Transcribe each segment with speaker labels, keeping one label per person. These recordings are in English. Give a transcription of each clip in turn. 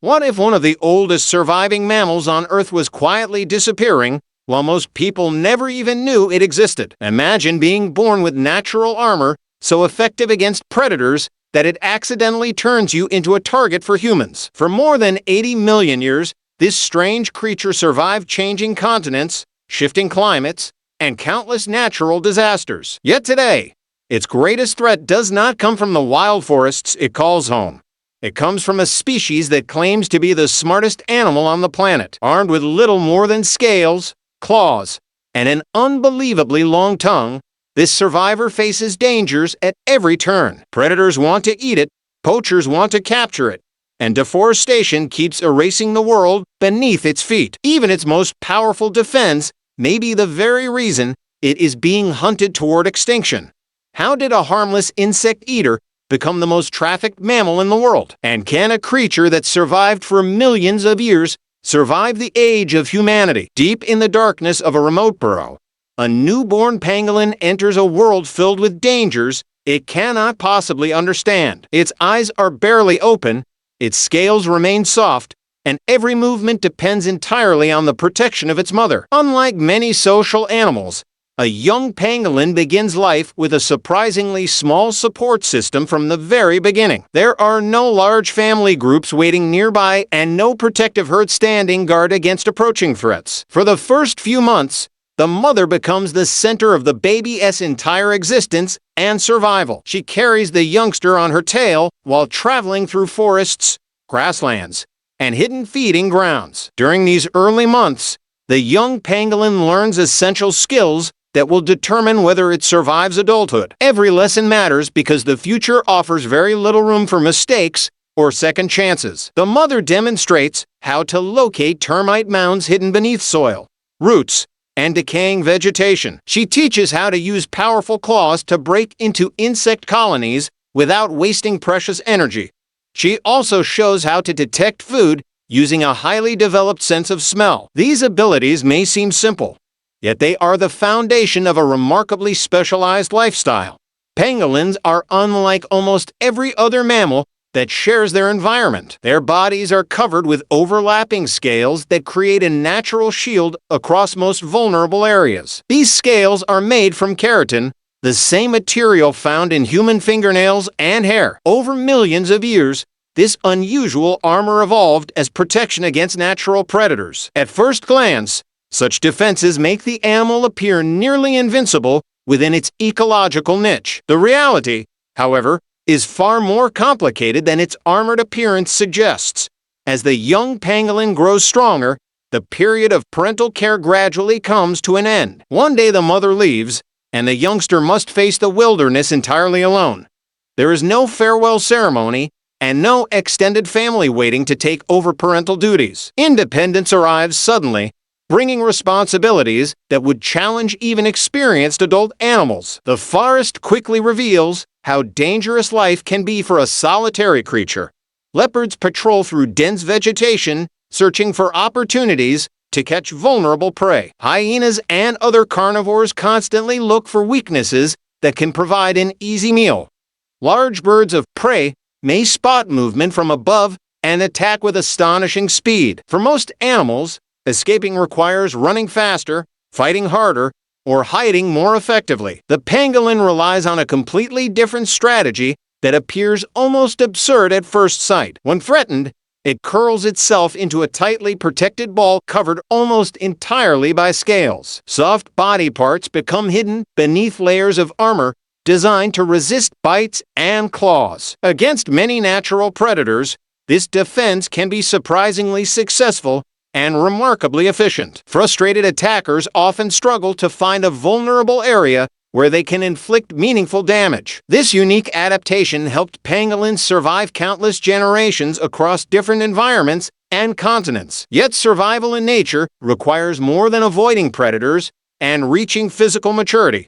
Speaker 1: What if one of the oldest surviving mammals on Earth was quietly disappearing while most people never even knew it existed? Imagine being born with natural armor so effective against predators that it accidentally turns you into a target for humans. For more than 80 million years, this strange creature survived changing continents, shifting climates, and countless natural disasters. Yet today, its greatest threat does not come from the wild forests it calls home. It comes from a species that claims to be the smartest animal on the planet, armed with little more than scales, claws, and an unbelievably long tongue. This survivor faces dangers at every turn. Predators want to eat it, poachers want to capture it, and deforestation keeps erasing the world beneath its feet. Even its most powerful defense may be the very reason it is being hunted toward extinction. How did a harmless insect eater become the most trafficked mammal in the world? And can a creature that survived for millions of years survive the age of humanity? Deep in the darkness of a remote burrow, a newborn pangolin enters a world filled with dangers it cannot possibly understand. Its eyes are barely open, its scales remain soft, and every movement depends entirely on the protection of its mother. Unlike many social animals, a young pangolin begins life with a surprisingly small support system from the very beginning. There are no large family groups waiting nearby and no protective herd standing guard against approaching threats. For the first few months, the mother becomes the center of the baby's entire existence and survival. She carries the youngster on her tail while traveling through forests, grasslands, and hidden feeding grounds. During these early months, the young pangolin learns essential skills that will determine whether it survives adulthood. Every lesson matters because the future offers very little room for mistakes or second chances. The mother demonstrates how to locate termite mounds hidden beneath soil, roots, and decaying vegetation. She teaches how to use powerful claws to break into insect colonies without wasting precious energy. She also shows how to detect food using a highly developed sense of smell. These abilities may seem simple, yet they are the foundation of a remarkably specialized lifestyle. Pangolins are unlike almost every other mammal that shares their environment. Their bodies are covered with overlapping scales that create a natural shield across most vulnerable areas. These scales are made from keratin, the same material found in human fingernails and hair. Over millions of years, this unusual armor evolved as protection against natural predators. At first glance, such defenses make the animal appear nearly invincible within its ecological niche. The reality, however, is far more complicated than its armored appearance suggests. As the young pangolin grows stronger, the period of parental care gradually comes to an end. One day the mother leaves, and the youngster must face the wilderness entirely alone. There is no farewell ceremony, and no extended family waiting to take over parental duties. Independence arrives suddenly, bringing responsibilities that would challenge even experienced adult animals. The forest quickly reveals how dangerous life can be for a solitary creature. Leopards patrol through dense vegetation, searching for opportunities to catch vulnerable prey. Hyenas and other carnivores constantly look for weaknesses that can provide an easy meal. Large birds of prey may spot movement from above and attack with astonishing speed. For most animals, escaping requires running faster, fighting harder, or hiding more effectively. The pangolin relies on a completely different strategy that appears almost absurd at first sight. When threatened, it curls itself into a tightly protected ball covered almost entirely by scales. Soft body parts become hidden beneath layers of armor designed to resist bites and claws. Against many natural predators, this defense can be surprisingly successful and remarkably efficient. Frustrated attackers often struggle to find a vulnerable area where they can inflict meaningful damage. This unique adaptation helped pangolins survive countless generations across different environments and continents. Yet survival in nature requires more than avoiding predators and reaching physical maturity.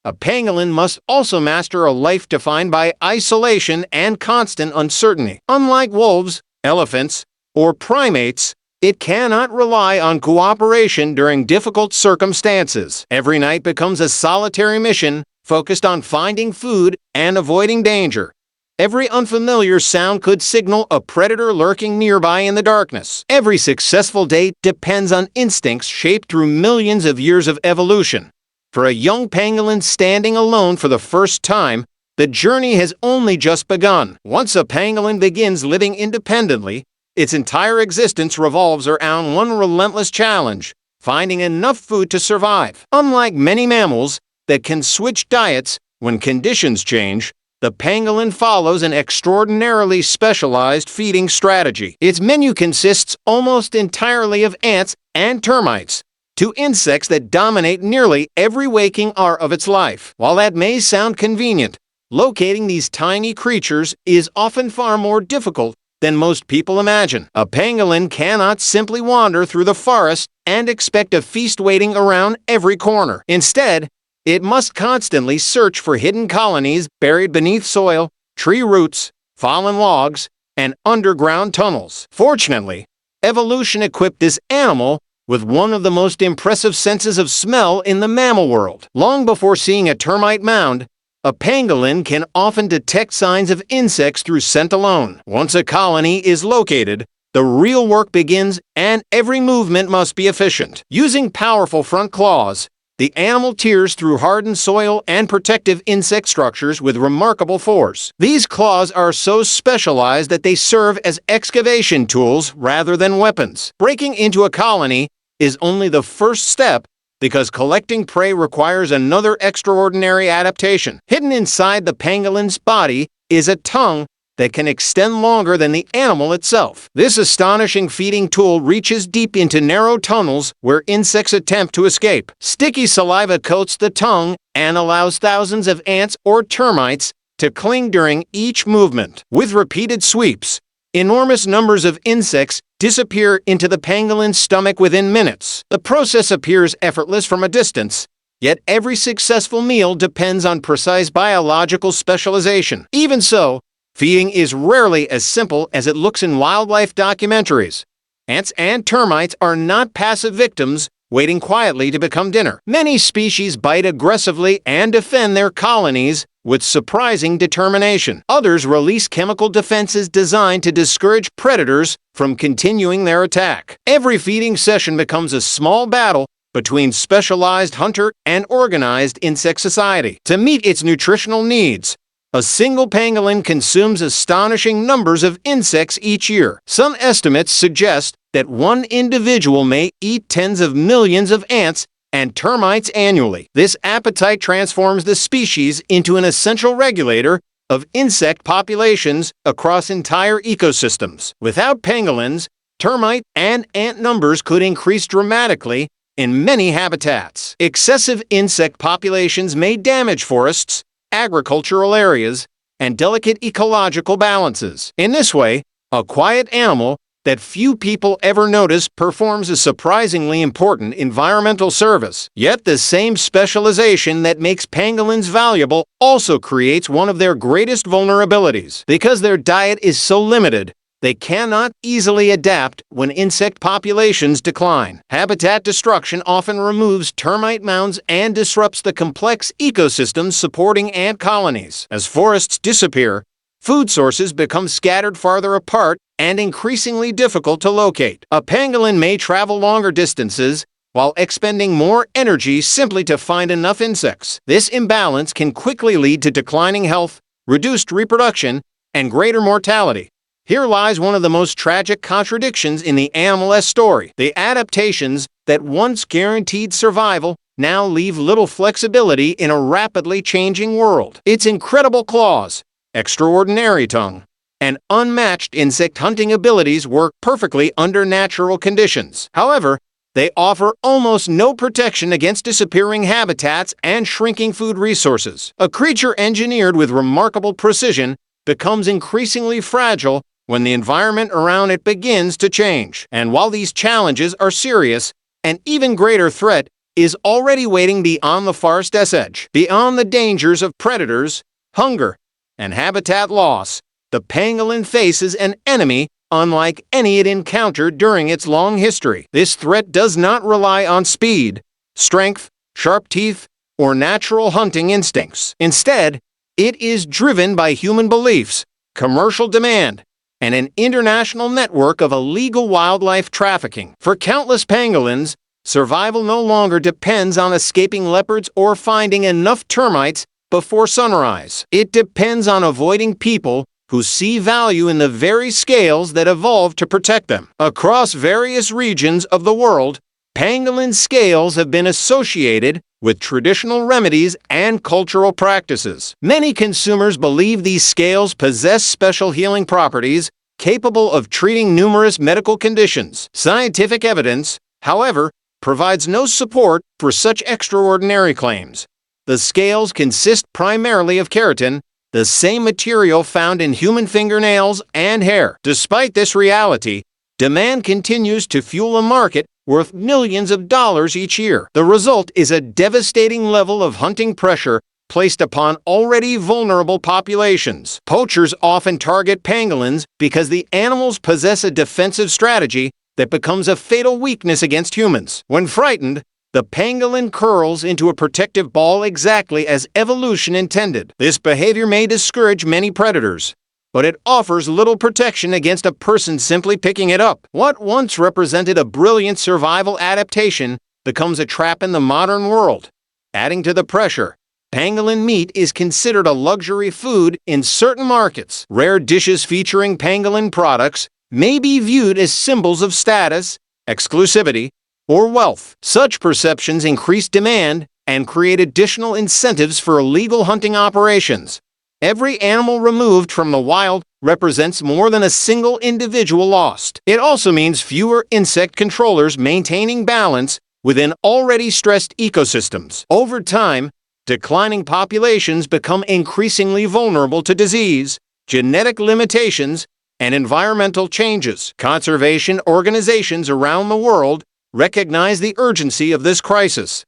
Speaker 1: A pangolin must also master a life defined by isolation and constant uncertainty. Unlike wolves, elephants, or primates, it cannot rely on cooperation during difficult circumstances. Every night becomes a solitary mission focused on finding food and avoiding danger. Every unfamiliar sound could signal a predator lurking nearby in the darkness. Every successful day depends on instincts shaped through millions of years of evolution. For a young pangolin standing alone for the first time, the journey has only just begun. Once a pangolin begins living independently, its entire existence revolves around one relentless challenge: finding enough food to survive. Unlike many mammals that can switch diets when conditions change, the pangolin follows an extraordinarily specialized feeding strategy. Its menu consists almost entirely of ants and termites, two insects that dominate nearly every waking hour of its life. While that may sound convenient, locating these tiny creatures is often far more difficult than most people imagine. A pangolin cannot simply wander through the forest and expect a feast waiting around every corner. Instead, it must constantly search for hidden colonies buried beneath soil, tree roots, fallen logs, and underground tunnels. Fortunately, evolution equipped this animal with one of the most impressive senses of smell in the mammal world. Long before seeing a termite mound, a pangolin can often detect signs of insects through scent alone. Once a colony is located, the real work begins, and every movement must be efficient. Using powerful front claws, the animal tears through hardened soil and protective insect structures with remarkable force. These claws are so specialized that they serve as excavation tools rather than weapons. Breaking into a colony is only the first step, because collecting prey requires another extraordinary adaptation. Hidden inside the pangolin's body is a tongue that can extend longer than the animal itself. This astonishing feeding tool reaches deep into narrow tunnels where insects attempt to escape. Sticky saliva coats the tongue and allows thousands of ants or termites to cling during each movement. With repeated sweeps, enormous numbers of insects disappear into the pangolin's stomach within minutes. The process appears effortless from a distance, yet every successful meal depends on precise biological specialization. Even so, feeding is rarely as simple as it looks in wildlife documentaries. Ants and termites are not passive victims waiting quietly to become dinner. Many species bite aggressively and defend their colonies with surprising determination. Others release chemical defenses designed to discourage predators from continuing their attack. Every feeding session becomes a small battle between specialized hunter and organized insect society. To meet its nutritional needs, a single pangolin consumes astonishing numbers of insects each year. Some estimates suggest that one individual may eat tens of millions of ants and termites annually. This appetite transforms the species into an essential regulator of insect populations across entire ecosystems. Without pangolins, termite and ant numbers could increase dramatically in many habitats. Excessive insect populations may damage forests, agricultural areas, and delicate ecological balances. In this way, a quiet animal that few people ever notice performs a surprisingly important environmental service. Yet the same specialization that makes pangolins valuable also creates one of their greatest vulnerabilities. Because their diet is so limited, they cannot easily adapt when insect populations decline. Habitat destruction often removes termite mounds and disrupts the complex ecosystems supporting ant colonies. As forests disappear, food sources become scattered farther apart and increasingly difficult to locate. A pangolin may travel longer distances while expending more energy simply to find enough insects. This imbalance can quickly lead to declining health, reduced reproduction, and greater mortality. Here lies one of the most tragic contradictions in the animal's story. The adaptations that once guaranteed survival now leave little flexibility in a rapidly changing world. Its incredible claws, extraordinary tongue, and unmatched insect hunting abilities work perfectly under natural conditions. However, they offer almost no protection against disappearing habitats and shrinking food resources. A creature engineered with remarkable precision becomes increasingly fragile when the environment around it begins to change. And while these challenges are serious, an even greater threat is already waiting beyond the forest's edge. Beyond the dangers of predators, hunger, and habitat loss, the pangolin faces an enemy unlike any it encountered during its long history. This threat does not rely on speed, strength, sharp teeth, or natural hunting instincts. Instead, it is driven by human beliefs, commercial demand, and an international network of illegal wildlife trafficking. For countless pangolins, survival no longer depends on escaping leopards or finding enough termites before sunrise. It depends on avoiding people who see value in the very scales that evolved to protect them. Across various regions of the world, pangolin scales have been associated with traditional remedies and cultural practices. Many consumers believe these scales possess special healing properties capable of treating numerous medical conditions. Scientific evidence, however, provides no support for such extraordinary claims. The scales consist primarily of keratin, the same material found in human fingernails and hair. Despite this reality, demand continues to fuel a market worth millions of dollars each year. The result is a devastating level of hunting pressure placed upon already vulnerable populations. Poachers often target pangolins because the animals possess a defensive strategy that becomes a fatal weakness against humans. When frightened, the pangolin curls into a protective ball exactly as evolution intended. This behavior may discourage many predators, but it offers little protection against a person simply picking it up. What once represented a brilliant survival adaptation becomes a trap in the modern world. Adding to the pressure, pangolin meat is considered a luxury food in certain markets. Rare dishes featuring pangolin products may be viewed as symbols of status, exclusivity, or wealth. Such perceptions increase demand and create additional incentives for illegal hunting operations. Every animal removed from the wild represents more than a single individual lost. It also means fewer insect controllers maintaining balance within already stressed ecosystems. Over time, declining populations become increasingly vulnerable to disease, genetic limitations, and environmental changes. Conservation organizations around the world recognize the urgency of this crisis.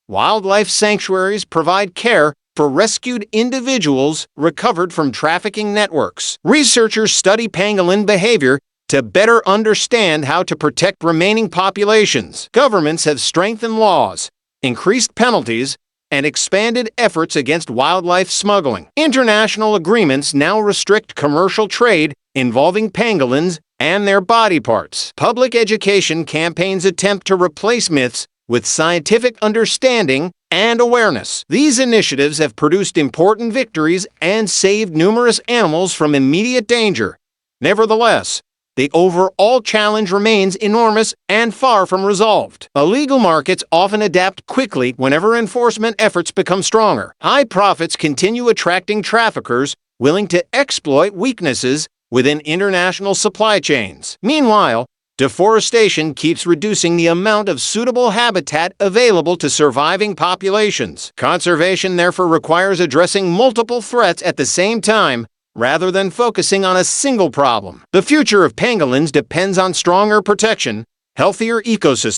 Speaker 1: Wildlife sanctuaries provide care for rescued individuals recovered from trafficking networks. Researchers study pangolin behavior to better understand how to protect remaining populations. Governments have strengthened laws, increased penalties, and expanded efforts against wildlife smuggling. International agreements now restrict commercial trade involving pangolins and their body parts. Public education campaigns attempt to replace myths with scientific understanding and awareness. These initiatives have produced important victories and saved numerous animals from immediate danger. Nevertheless, the overall challenge remains enormous and far from resolved. Illegal markets often adapt quickly whenever enforcement efforts become stronger. High profits continue attracting traffickers willing to exploit weaknesses within international supply chains. Meanwhile, deforestation keeps reducing the amount of suitable habitat available to surviving populations. Conservation therefore requires addressing multiple threats at the same time, rather than focusing on a single problem. The future of pangolins depends on stronger protection, healthier ecosystems,